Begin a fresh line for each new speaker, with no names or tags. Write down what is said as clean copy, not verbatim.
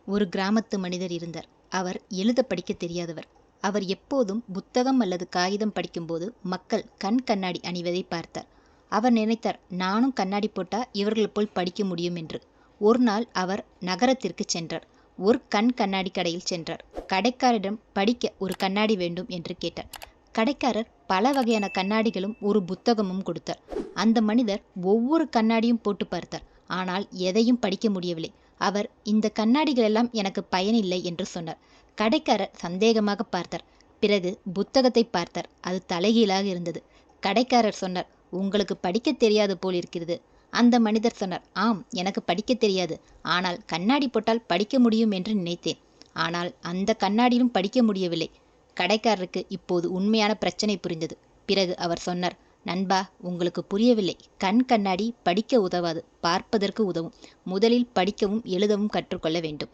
ஒரு கிராமத்து மனிதர் இருந்தார். அவர் எழுத படிக்க தெரியாதவர். அவர் எப்போதும் புத்தகம் அல்லது காகிதம் படிக்கும்போது மக்கள் கண் கண்ணாடி அணிவதை பார்த்தார். அவர் நினைத்தார், நானும் கண்ணாடி போட்டா இவர்கள் போல் படிக்க முடியும் என்று. ஒரு நாள் அவர் நகரத்திற்கு சென்றார். ஒரு கண் கண்ணாடி கடையில் சென்றார். கடைக்காரரிடம் படிக்க ஒரு கண்ணாடி வேண்டும் என்று கேட்டார். கடைக்காரர் பல வகையான கண்ணாடிகளும் ஒரு புத்தகமும் கொடுத்தார். அந்த மனிதர் ஒவ்வொரு கண்ணாடியும் போட்டு பார்த்தார். ஆனால் எதையும் படிக்க முடியவில்லை. அவர், இந்த கண்ணாடிகள் எல்லாம் எனக்கு பயனில்லை என்று சொன்னார். கடைக்காரர் சந்தேகமாக பார்த்தார். பிறகு புத்தகத்தை பார்த்தார். அது தலைகீழாக இருந்தது. கடைக்காரர் சொன்னார், உங்களுக்கு படிக்க தெரியாது போல் இருக்கிறது. அந்த மனிதர் சொன்னார், ஆம், எனக்கு படிக்க தெரியாது. ஆனால் கண்ணாடி போட்டால் படிக்க முடியும் என்று நினைத்தேன். ஆனால் அந்த கண்ணாடியிலும் படிக்க முடியவில்லை. கடைக்காரருக்கு இப்போது உண்மையான பிரச்சனை புரிந்தது. பிறகு அவர் சொன்னார், நண்பா, உங்களுக்கு புரியவில்லை. கண் கண்ணாடி படிக்க உதவாது, பார்ப்பதற்கு உதவும். முதலில் படிக்கவும் எழுதவும் கற்றுக்கொள்ள வேண்டும்.